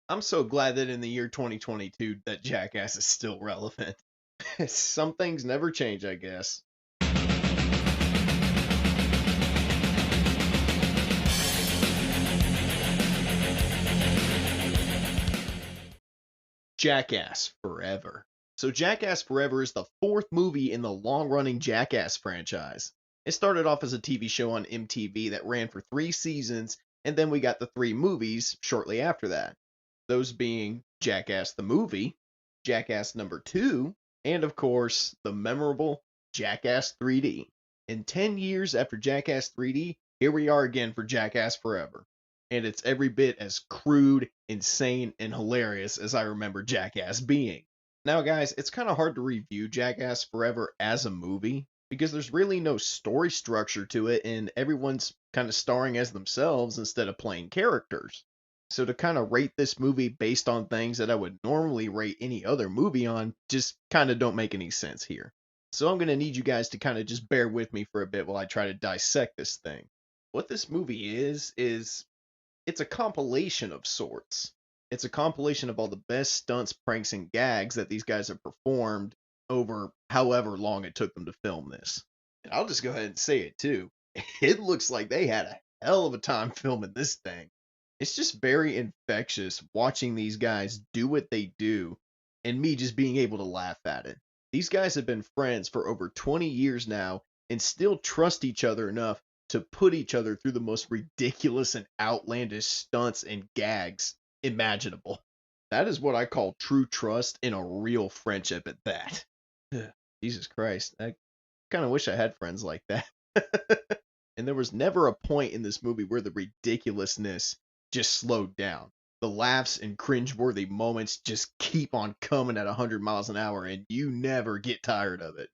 I'm so glad that in the year 2022 that Jackass is still relevant. Some things never change, I guess. Jackass Forever. So Jackass Forever is the fourth movie in the long-running Jackass franchise. It started off as a TV show on MTV that ran for 3 seasons, and then we got the 3 movies shortly after that. Those being Jackass the movie, Jackass number 2, and of course, the memorable Jackass 3D. And 10 years after Jackass 3D, here we are again for Jackass Forever. And it's every bit as crude, insane, and hilarious as I remember Jackass being. Now, guys, it's kind of hard to review Jackass Forever as a movie because there's really no story structure to it, and everyone's kind of starring as themselves instead of playing characters. So to kind of rate this movie based on things that I would normally rate any other movie on just kind of don't make any sense here. So I'm going to need you guys to kind of just bear with me for a bit while I try to dissect this thing. What this movie is it's a compilation of sorts. It's a compilation of all the best stunts, pranks, and gags that these guys have performed over however long it took them to film this. And I'll just go ahead and say it too. It looks like they had a hell of a time filming this thing. It's just very infectious watching these guys do what they do and me just being able to laugh at it. These guys have been friends for over 20 years now and still trust each other enough to put each other through the most ridiculous and outlandish stunts and gags imaginable. That is what I call true trust in a real friendship at that. Jesus Christ. I kind of wish I had friends like that. And there was never a point in this movie where the ridiculousness just slowed down. The laughs and cringeworthy moments just keep on coming at 100 miles an hour, and you never get tired of it.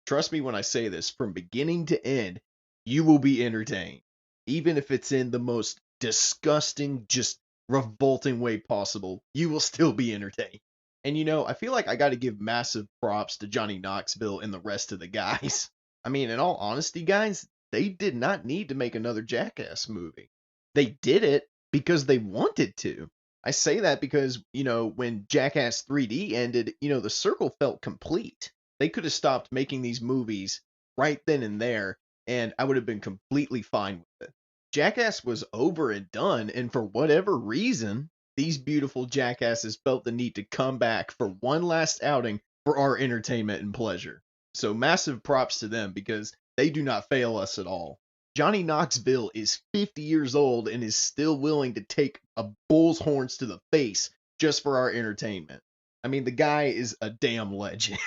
Trust me when I say this, from beginning to end, you will be entertained. Even if it's in the most disgusting, just revolting way possible, you will still be entertained. And I feel like I got to give massive props to Johnny Knoxville and the rest of the guys. I mean, in all honesty, guys, they did not need to make another Jackass movie. They did it because they wanted to. I say that because, when Jackass 3D ended, the circle felt complete. They could have stopped making these movies right then and there, and I would have been completely fine with it. Jackass was over and done, and for whatever reason, these beautiful jackasses felt the need to come back for one last outing for our entertainment and pleasure. So massive props to them because they do not fail us at all. Johnny Knoxville is 50 years old and is still willing to take a bull's horns to the face just for our entertainment. I mean, the guy is a damn legend.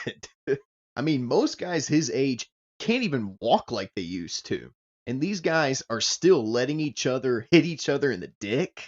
I mean, most guys his age can't even walk like they used to. And these guys are still letting each other hit each other in the dick.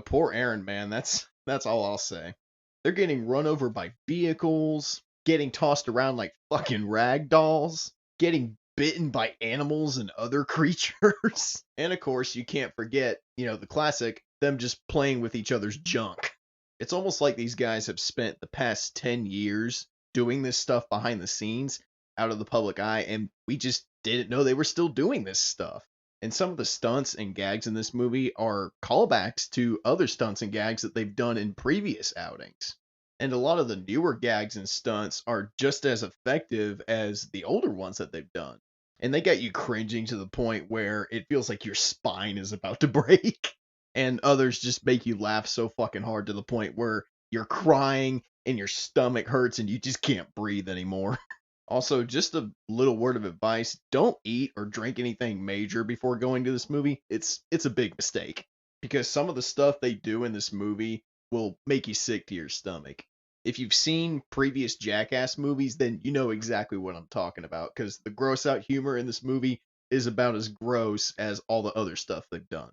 Poor Aaron, man. That's all I'll say. They're getting run over by vehicles, getting tossed around like fucking rag dolls, getting bitten by animals and other creatures. And of course, you can't forget, the classic, them just playing with each other's junk. It's almost like these guys have spent the past 10 years doing this stuff behind the scenes out of the public eye, and we just didn't know they were still doing this stuff. And some of the stunts and gags in this movie are callbacks to other stunts and gags that they've done in previous outings. And a lot of the newer gags and stunts are just as effective as the older ones that they've done. And they got you cringing to the point where it feels like your spine is about to break. And others just make you laugh so fucking hard to the point where you're crying and your stomach hurts and you just can't breathe anymore. Also, just a little word of advice, don't eat or drink anything major before going to this movie. It's a big mistake because some of the stuff they do in this movie will make you sick to your stomach. If you've seen previous Jackass movies, then you know exactly what I'm talking about because the gross out humor in this movie is about as gross as all the other stuff they've done.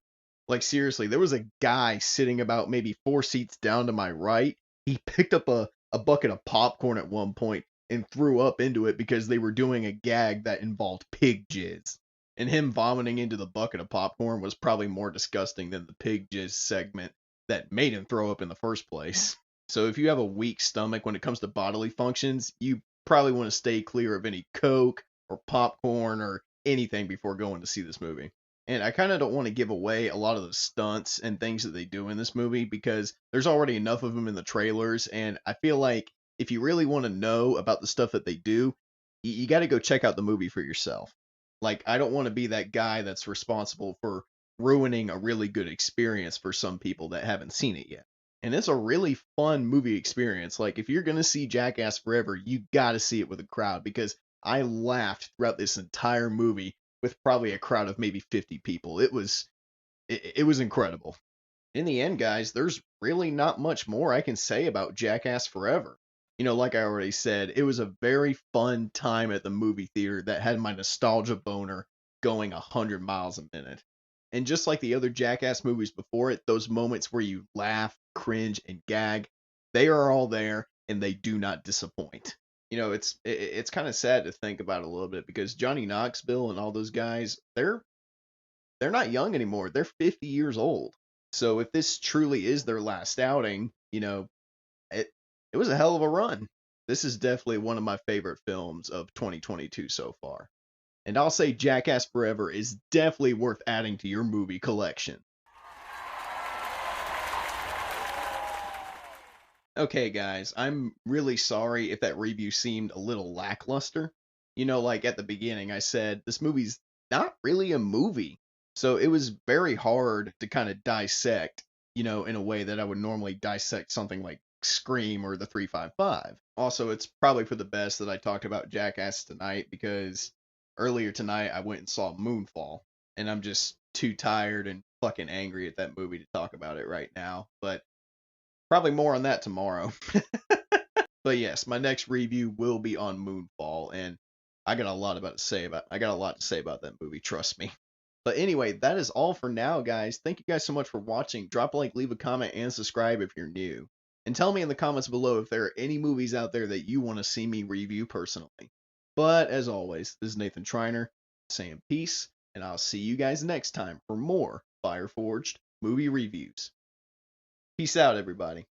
Like seriously, there was a guy sitting about maybe 4 seats down to my right. He picked up a bucket of popcorn at one point and threw up into it because they were doing a gag that involved pig jizz. And him vomiting into the bucket of popcorn was probably more disgusting than the pig jizz segment that made him throw up in the first place. So if you have a weak stomach when it comes to bodily functions, you probably want to stay clear of any Coke or popcorn or anything before going to see this movie. And I kind of don't want to give away a lot of the stunts and things that they do in this movie because there's already enough of them in the trailers. And I feel like if you really want to know about the stuff that they do, you got to go check out the movie for yourself. Like, I don't want to be that guy that's responsible for ruining a really good experience for some people that haven't seen it yet. And it's a really fun movie experience. Like, if you're going to see Jackass Forever, you got to see it with a crowd because I laughed throughout this entire movie with probably a crowd of maybe 50 people. It was incredible. In the end, guys, there's really not much more I can say about Jackass Forever. Like I already said, it was a very fun time at the movie theater that had my nostalgia boner going 100 miles a minute. And just like the other Jackass movies before it, those moments where you laugh, cringe, and gag, they are all there and they do not disappoint. It's kind of sad to think about a little bit because Johnny Knoxville and all those guys, they're not young anymore. They're 50 years old. So if this truly is their last outing, it it was a hell of a run. This is definitely one of my favorite films of 2022 so far. And I'll say Jackass Forever is definitely worth adding to your movie collection. Okay, guys, I'm really sorry if that review seemed a little lackluster. Like at the beginning, I said this movie's not really a movie. So it was very hard to kind of dissect, in a way that I would normally dissect something like Scream or the 355. Also, it's probably for the best that I talked about Jackass tonight because earlier tonight I went and saw Moonfall, and I'm just too tired and fucking angry at that movie to talk about it right now. But probably more on that tomorrow. But yes, my next review will be on Moonfall, and I got a lot to say about that movie, trust me. But anyway, that is all for now, guys. Thank you guys so much for watching. Drop a like, leave a comment, and subscribe if you're new. And tell me in the comments below if there are any movies out there that you want to see me review personally. But as always, this is Nathan Triner saying peace, and I'll see you guys next time for more Fire Forged movie reviews. Peace out, everybody.